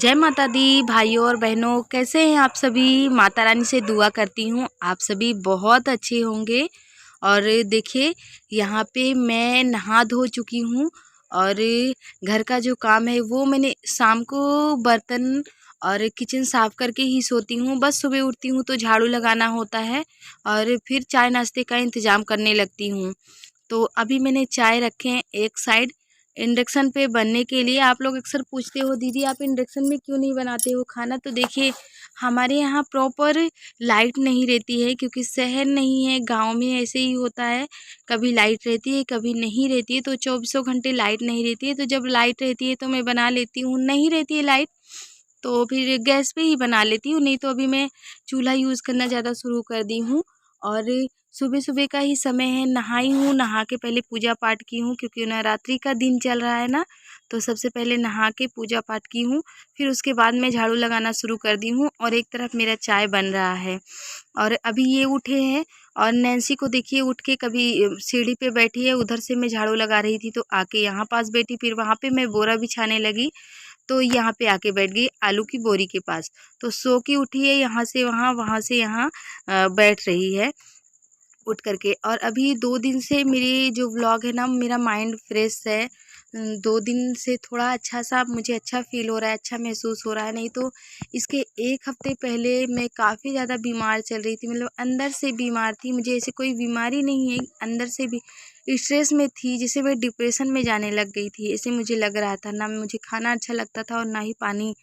जय माता दी भाइयों और बहनों, कैसे हैं आप सभी। माता रानी से दुआ करती हूँ आप सभी बहुत अच्छे होंगे। और देखिए, यहाँ पे मैं नहा धो चुकी हूँ और घर का जो काम है वो मैंने शाम को बर्तन और किचन साफ करके ही सोती हूँ। बस सुबह उठती हूँ तो झाड़ू लगाना होता है और फिर चाय नाश्ते का इंतज़ाम करने लगती हूँ। तो अभी मैंने चाय रखे हैं एक साइड इंडक्शन पे बनने के लिए। आप लोग अक्सर पूछते हो, दीदी आप इंडक्शन में क्यों नहीं बनाते हो खाना। तो देखिए, हमारे यहाँ प्रॉपर लाइट नहीं रहती है क्योंकि शहर नहीं है, गांव में ऐसे ही होता है। कभी लाइट रहती है कभी नहीं रहती है, तो चौबीसों घंटे लाइट नहीं रहती है। तो जब लाइट रहती है तो मैं बना लेती हूँ, नहीं रहती है लाइट तो फिर गैस पे ही बना लेती हूँ। नहीं तो अभी मैं चूल्हा यूज़ करना ज़्यादा शुरू कर दी हूँ। और सुबह सुबह का ही समय है, नहाई हूँ, नहा के पहले पूजा पाठ की हूँ क्योंकि नवरात्रि का दिन चल रहा है ना। तो सबसे पहले नहा के पूजा पाठ की हूँ, फिर उसके बाद मैं झाड़ू लगाना शुरू कर दी हूँ और एक तरफ मेरा चाय बन रहा है। और अभी ये उठे हैं और नैन्सी को देखिए उठ के कभी सीढ़ी पे बैठी है, उधर से मैं झाड़ू लगा रही थी तो आके यहाँ पास बैठी, फिर वहाँ पे मैं बोरा बिछाने लगी तो यहाँ पे आके बैठ गई आलू की बोरी के पास। तो सो के उठी है, यहाँ से वहाँ वहाँ से यहाँ बैठ रही है उठ करके। और अभी 2 दिन से मेरी जो व्लॉग है ना, मेरा माइंड फ्रेश है। 2 दिन से थोड़ा अच्छा सा मुझे अच्छा फ़ील हो रहा है, अच्छा महसूस हो रहा है। नहीं तो इसके 1 हफ़्ते पहले मैं काफ़ी ज़्यादा बीमार चल रही थी, मतलब अंदर से बीमार थी। मुझे ऐसी कोई बीमारी नहीं है, अंदर से भी स्ट्रेस में थी, जैसे मैं डिप्रेशन में जाने लग गई थी, ऐसे मुझे लग रहा था। ना मुझे खाना अच्छा लगता था और ना ही पानी,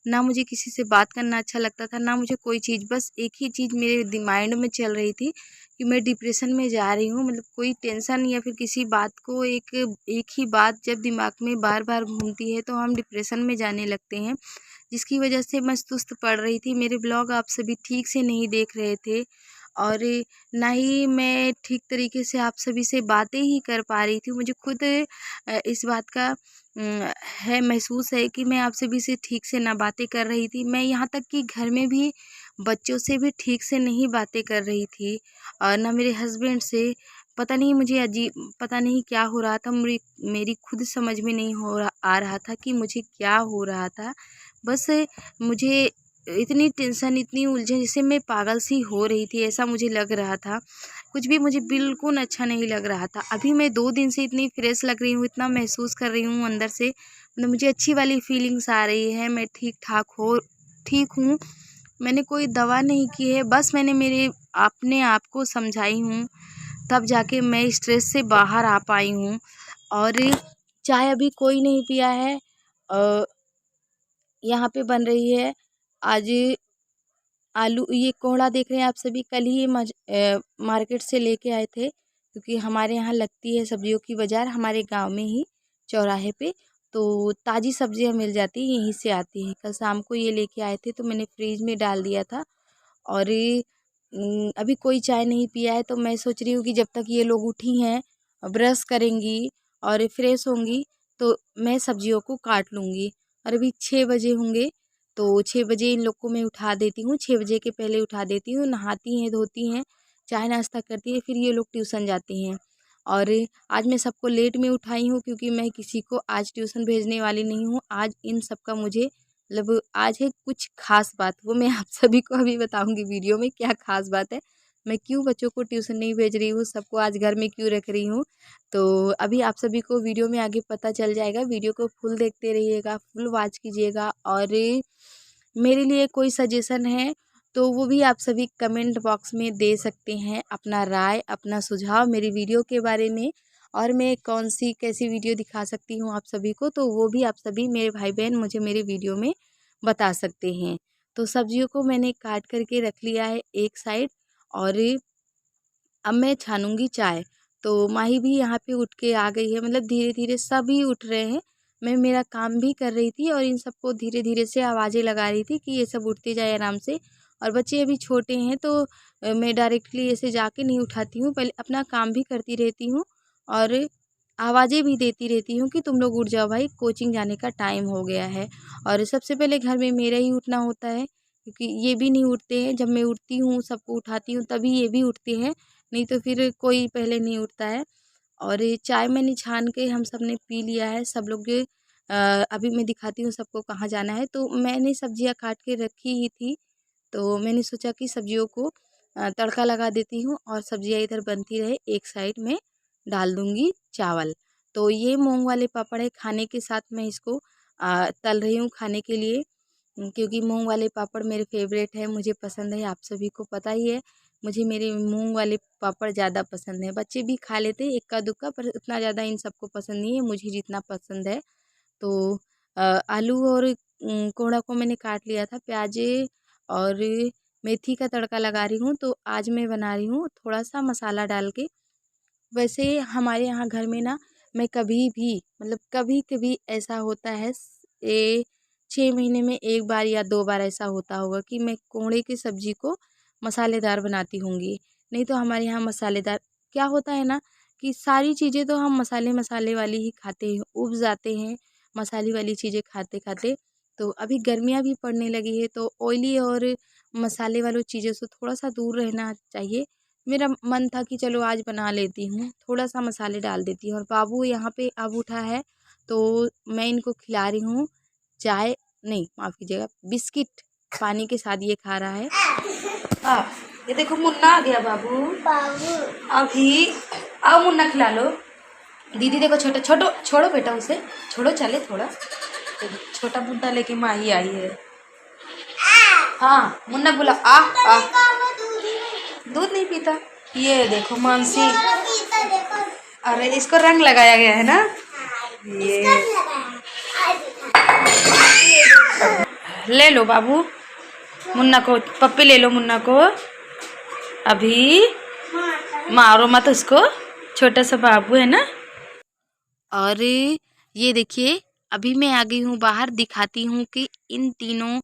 ना मुझे किसी से बात करना अच्छा लगता था, ना मुझे कोई चीज़। बस एक ही चीज़ मेरे माइंड में चल रही थी कि मैं डिप्रेशन में जा रही हूँ। मतलब कोई टेंशन या फिर किसी बात को एक ही बात जब दिमाग में बार बार घूमती है तो हम डिप्रेशन में जाने लगते हैं, जिसकी वजह से मैं सुस्त पड़ रही थी। मेरे ब्लॉग आप सभी ठीक से नहीं देख रहे थे और ना ही मैं ठीक तरीके से आप सभी से बातें ही कर पा रही थी। मुझे खुद इस बात का है महसूस है कि मैं आप सभी से ठीक से ना बातें कर रही थी। मैं यहाँ तक कि घर में भी बच्चों से भी ठीक से नहीं बातें कर रही थी और ना मेरे हस्बैंड से। पता नहीं मुझे अजीब, पता नहीं क्या हो रहा था, मेरी खुद समझ में नहीं आ रहा था कि मुझे क्या हो रहा था। बस मुझे इतनी टेंशन, इतनी उलझन, जैसे मैं पागल सी हो रही थी, ऐसा मुझे लग रहा था। कुछ भी मुझे बिल्कुल अच्छा नहीं लग रहा था। अभी मैं 2 दिन से इतनी फ्रेश लग रही हूँ, इतना महसूस कर रही हूँ अंदर से, मतलब मुझे अच्छी वाली फीलिंग्स आ रही है। मैं ठीक हूँ। मैंने कोई दवा नहीं की है, बस मैंने मेरे अपने आप को समझाई हूँ, तब जाके मैं स्ट्रेस से बाहर आ पाई हूँ। और चाय अभी कोई नहीं पिया है। यहाँ पे बन रही है आज आलू, ये कोहड़ा देख रहे हैं आप सभी, कल ही मार्केट से लेके आए थे क्योंकि हमारे यहाँ लगती है सब्जियों की बाज़ार, हमारे गांव में ही चौराहे पे। तो ताज़ी सब्जियां मिल जाती हैं, यहीं से आती हैं। कल शाम को ये लेके आए थे तो मैंने फ्रीज में डाल दिया था। और अभी कोई चाय नहीं पिया है तो मैं सोच रही हूँ कि जब तक ये लोग उठी हैं, ब्रश करेंगी और फ्रेश होंगी तो मैं सब्जियों को काट लूँगी। और अभी 6 बजे होंगे तो 6 बजे इन लोग को मैं उठा देती हूँ, 6 बजे के पहले उठा देती हूँ। नहाती हैं, धोती हैं, चाय नाश्ता करती हैं, फिर ये लोग ट्यूशन जाती हैं। और आज मैं सबको लेट में उठाई हूँ क्योंकि मैं किसी को आज ट्यूशन भेजने वाली नहीं हूँ। आज इन सब का मुझे मतलब आज है कुछ ख़ास बात, वो मैं आप सभी को अभी बताऊँगी वीडियो में क्या ख़ास बात है। मैं क्यों बच्चों को ट्यूशन नहीं भेज रही हूँ, सबको आज घर में क्यों रख रही हूँ, तो अभी आप सभी को वीडियो में आगे पता चल जाएगा। वीडियो को फुल देखते रहिएगा, फुल वॉच कीजिएगा। और मेरे लिए कोई सजेशन है तो वो भी आप सभी कमेंट बॉक्स में दे सकते हैं, अपना राय, अपना सुझाव मेरी वीडियो के बारे में। और मैं कौन सी कैसी वीडियो दिखा सकती हूँ आप सभी को, तो वो भी आप सभी मेरे भाई बहन मुझे मेरे वीडियो में बता सकते हैं। तो सब्जियों को मैंने काट करके रख लिया है एक साइड और अब मैं छानूंगी चाय। तो माही भी यहाँ पे उठ के आ गई है, मतलब धीरे धीरे सभी उठ रहे हैं। मैं मेरा काम भी कर रही थी और इन सबको धीरे धीरे से आवाज़ें लगा रही थी कि ये सब उठते जाए आराम से। और बच्चे अभी छोटे हैं तो मैं डायरेक्टली ऐसे जाके नहीं उठाती हूँ, पहले अपना काम भी करती रहती हूँ और आवाज़ें भी देती रहती हूँ कि तुम लोग उठ जाओ भाई, कोचिंग जाने का टाइम हो गया है। और सबसे पहले घर में मेरा ही उठना होता है क्योंकि ये भी नहीं उठते हैं। जब मैं उठती हूँ, सबको उठाती हूँ, तभी ये भी उठते हैं, नहीं तो फिर कोई पहले नहीं उठता है। और ये चाय मैंने छान के हम सब ने पी लिया है, सब लोग अभी मैं दिखाती हूँ सबको कहाँ जाना है। तो मैंने सब्जियाँ काट के रखी ही थी, तो मैंने सोचा कि सब्जियों को तड़का लगा देती हूँ और सब्जियाँ इधर बनती रहे, एक साइड में डाल दूँगी चावल। तो ये मूंग वाले पापड़ है, खाने के साथ मैं इसको तल रही हूँ खाने के लिए। क्योंकि मूंग वाले पापड़ मेरे फेवरेट है, मुझे पसंद है, आप सभी को पता ही है। मुझे मेरे मूंग वाले पापड़ ज़्यादा पसंद है। बच्चे भी खा लेते हैं इक्का दुक्का, पर उतना ज़्यादा इन सबको पसंद नहीं है, मुझे जितना पसंद है। तो आलू और कोहड़ा को मैंने काट लिया था, प्याज और मेथी का तड़का लगा रही हूँ। तो आज मैं बना रही हूँ थोड़ा सा मसाला डाल के। वैसे हमारे यहाँ घर में ना, मैं कभी भी मतलब कभी कभी ऐसा होता है, 6 महीने में एक बार या 2 बार ऐसा होता होगा कि मैं कोहड़े की सब्जी को मसालेदार बनाती होंगी। नहीं तो हमारे यहाँ मसालेदार क्या होता है ना, कि सारी चीज़ें तो हम मसाले मसाले वाली ही खाते हैं, उब जाते हैं मसाले वाली चीज़ें खाते खाते। तो अभी गर्मियाँ भी पड़ने लगी है, तो ऑयली और मसाले वाली चीज़ों से थोड़ा सा दूर रहना चाहिए। मेरा मन था कि चलो आज बना लेती हूँ, थोड़ा सा मसाले डाल देती हूँ। और बाबू यहाँ पे अब उठा है, तो मैं इनको खिला रही हूँ चाय, नहीं माफ़ कीजिएगा, बिस्किट पानी के साथ ये खा रहा है। ये देखो मुन्ना आ गया बाबू। बाबू अभी आओ, मुन्ना खिला लो। दीदी देखो, छोटा छोटो छोड़ो बेटा उसे, छोड़ो, चले थोड़ा। छोटा मुन्ना लेके माही आई है। हाँ मुन्ना बोला आ आ। दूध नहीं पीता। ये देखो मानसी, अरे इसको रंग लगाया गया है ना, ये ले लो बाबू, मुन्ना को पप्पी ले लो, मुन्ना को अभी मारो मत उसको, छोटा सा बाबू है ना। और ये देखिए, अभी मैं आ गई हूँ बाहर, दिखाती हूँ कि इन तीनों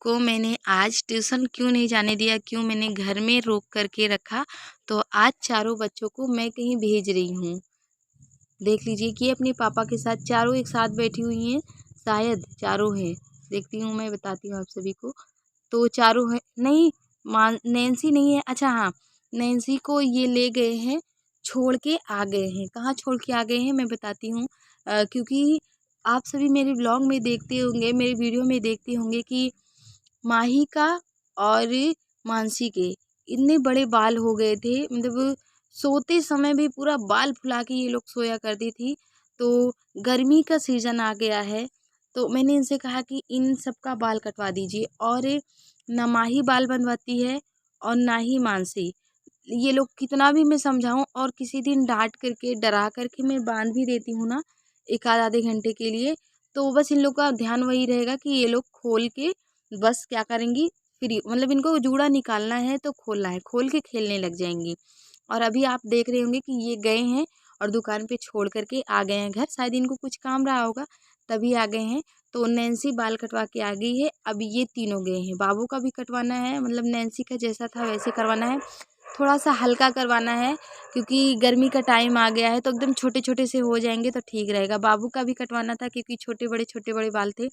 को मैंने आज ट्यूशन क्यों नहीं जाने दिया, क्यों मैंने घर में रोक करके रखा। तो आज चारों बच्चों को मैं कहीं भेज रही हूँ। देख लीजिए कि अपने पापा के साथ चारों एक साथ बैठी हुई हैं, शायद चारों हैं, देखती हूँ मैं, बताती हूँ आप सभी को। तो चारों हैं, नहीं नैन्सी नहीं है, अच्छा हाँ, नैन्सी को ये ले गए हैं, छोड़ के आ गए हैं। कहाँ छोड़ के आ गए हैं मैं बताती हूँ। क्योंकि आप सभी मेरे ब्लॉग में देखते होंगे, मेरे वीडियो में देखते होंगे कि माही का और मानसी के इतने बड़े बाल हो गए थे, मतलब सोते समय भी पूरा बाल फुला के ये लोग सोया करती थी। तो गर्मी का सीज़न आ गया है, तो मैंने इनसे कहा कि इन सब का बाल कटवा दीजिए। और ना माही बाल बनवाती है और ना ही मानसी। ये लोग कितना भी मैं समझाऊं, और किसी दिन डांट करके डरा करके मैं बांध भी देती हूँ ना, एक आधे घंटे के लिए, तो बस इन लोग का ध्यान वही रहेगा कि ये लोग खोल के बस क्या करेंगी, फ्री मतलब इनको जूड़ा निकालना है तो खोलना है, खोल के खेलने लग जाएंगी। और अभी आप देख रहे होंगे कि ये गए हैं और दुकान पे छोड़ करके आ गए हैं घर, शायद इनको कुछ काम रहा होगा तभी आ गए हैं। तो नैन्सी बाल कटवा के आ गई है, अब ये तीनों गए हैं। बाबू का भी कटवाना है, मतलब नैन्सी का जैसा था वैसे करवाना है, थोड़ा सा हल्का करवाना है, क्योंकि गर्मी का टाइम आ गया है, तो एकदम छोटे छोटे से हो जाएंगे तो ठीक रहेगा। बाबू का भी कटवाना था, क्योंकि छोटे बड़े बाल थे,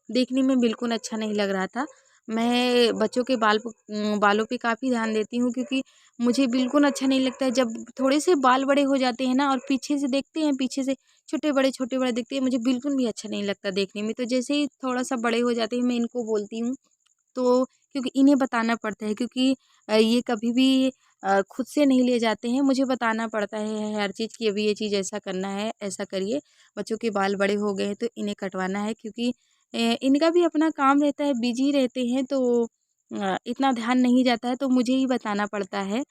देखने में बिल्कुल अच्छा नहीं लग रहा था। मैं बच्चों के बालों पे काफ़ी ध्यान देती हूँ, क्योंकि मुझे बिल्कुल अच्छा नहीं लगता है जब थोड़े से बाल बड़े हो जाते हैं ना, और पीछे से देखते हैं, पीछे से छोटे बड़े दिखते हैं, मुझे बिल्कुल भी अच्छा नहीं लगता देखने में। तो जैसे ही थोड़ा सा बड़े हो जाते हैं, मैं इनको बोलती हूँ, तो क्योंकि इन्हें बताना पड़ता है, क्योंकि ये कभी भी खुद से नहीं ले जाते हैं, मुझे बताना पड़ता है हर चीज़ की, अभी ये चीज़ ऐसा करना है, ऐसा करिए। बच्चों के बाल बड़े हो गए हैं तो इन्हें कटवाना है, क्योंकि इनका भी अपना काम रहता है, बिजी रहते हैं, तो इतना ध्यान नहीं जाता है, तो मुझे ही बताना पड़ता है,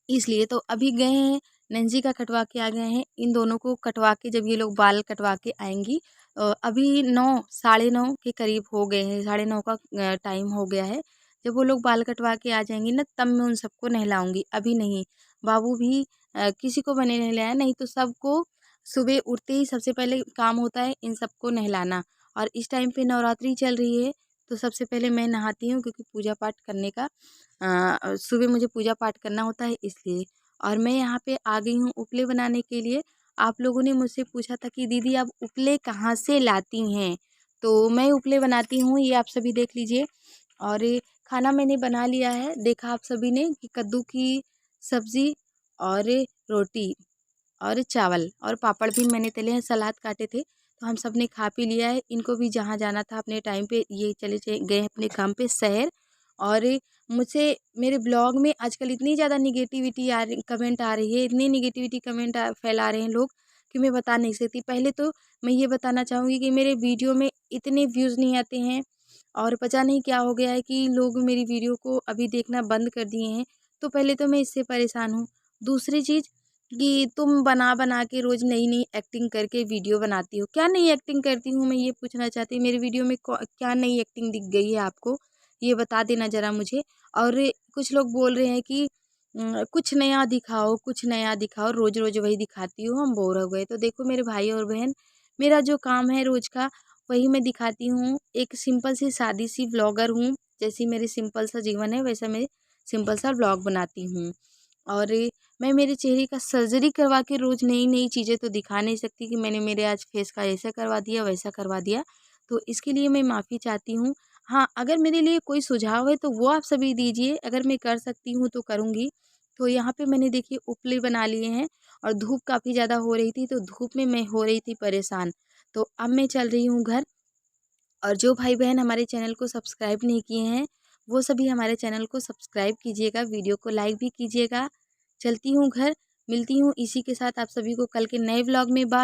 इसलिए। तो अभी गए हैं, नैन्सी का कटवा के आ गए हैं, इन दोनों को कटवा के जब ये लोग बाल कटवा के आएंगी, अभी 9 साढ़े 9 के करीब हो गए हैं, 9:30 का टाइम हो गया है। जब वो लोग बाल कटवा के आ जाएंगी ना, तब मैं उन सबको नहलाऊंगी, अभी नहीं। बाबू भी किसी को मैंने नहलाया नहीं, तो सबको सुबह उठते ही सबसे पहले काम होता है इन सबको नहलाना। और इस टाइम पे नवरात्रि चल रही है, तो सबसे पहले मैं नहाती हूँ, क्योंकि पूजा पाठ करने का सुबह मुझे पूजा पाठ करना होता है, इसलिए। और मैं यहाँ पे आ गई हूँ उपले बनाने के लिए। आप लोगों ने मुझसे पूछा था कि दीदी आप उपले कहाँ से लाती हैं, तो मैं उपले बनाती हूँ, ये आप सभी देख लीजिए। और ये खाना मैंने बना लिया है, देखा आप सभी ने कि कद्दू की सब्ज़ी और रोटी और चावल और पापड़ भी मैंने तले हैं, सलाद काटे थे। तो हम सब ने खा पी लिया है। इनको भी जहाँ जाना था अपने टाइम पे ये चले गए अपने काम पे शहर। और मुझसे मेरे ब्लॉग में आजकल इतनी ज़्यादा निगेटिविटी आ रही, कमेंट आ रही है, इतनी निगेटिविटी कमेंट फैला रहे हैं लोग कि मैं बता नहीं सकती। पहले तो मैं ये बताना चाहूँगी कि मेरे वीडियो में इतने व्यूज़ नहीं आते हैं और पता नहीं क्या हो गया है कि लोग मेरी वीडियो को अभी देखना बंद कर दिए हैं। तो पहले तो मैं इससे परेशान हूँ। दूसरी चीज़ कि तुम बना बना के रोज़ नई नई एक्टिंग करके वीडियो बनाती हो। क्या नई एक्टिंग करती हूँ मैं ये पूछना चाहती हूँ। मेरी वीडियो में क्या नई एक्टिंग दिख गई है आपको, ये बता देना ज़रा मुझे। और कुछ लोग बोल रहे हैं कि कुछ नया दिखाओ, कुछ नया दिखाओ, रोज़ रोज़ वही दिखाती हो, हम बोर हो गए। तो देखो मेरे भाई और बहन, मेरा जो काम है रोज़ का वही मैं दिखाती हूँ। एक सिंपल सी सादी सी व्लॉगर हूँ। जैसी मेरी सिंपल सा जीवन है वैसा मैं सिंपल सा व्लॉग बनाती हूँ। और मैं मेरे चेहरे का सर्जरी करवा के रोज़ नई नई चीज़ें तो दिखा नहीं सकती कि मैंने मेरे आज फेस का ऐसा करवा दिया वैसा करवा दिया। तो इसके लिए मैं माफ़ी चाहती हूँ। हाँ, अगर मेरे लिए कोई सुझाव है तो वो आप सभी दीजिए, अगर मैं कर सकती हूँ तो करूँगी। तो यहाँ पे मैंने देखिए उपले बना लिए हैं और धूप काफ़ी ज़्यादा हो रही थी, तो धूप में मैं हो रही थी परेशान। तो अब मैं चल रही हूँ घर। और जो भाई बहन हमारे चैनल को सब्सक्राइब नहीं किए हैं वो सभी हमारे चैनल को सब्सक्राइब कीजिएगा, वीडियो को लाइक भी कीजिएगा। चलती हूँ घर, मिलती हूँ इसी के साथ आप सभी को कल के नए व्लॉग में। बाय।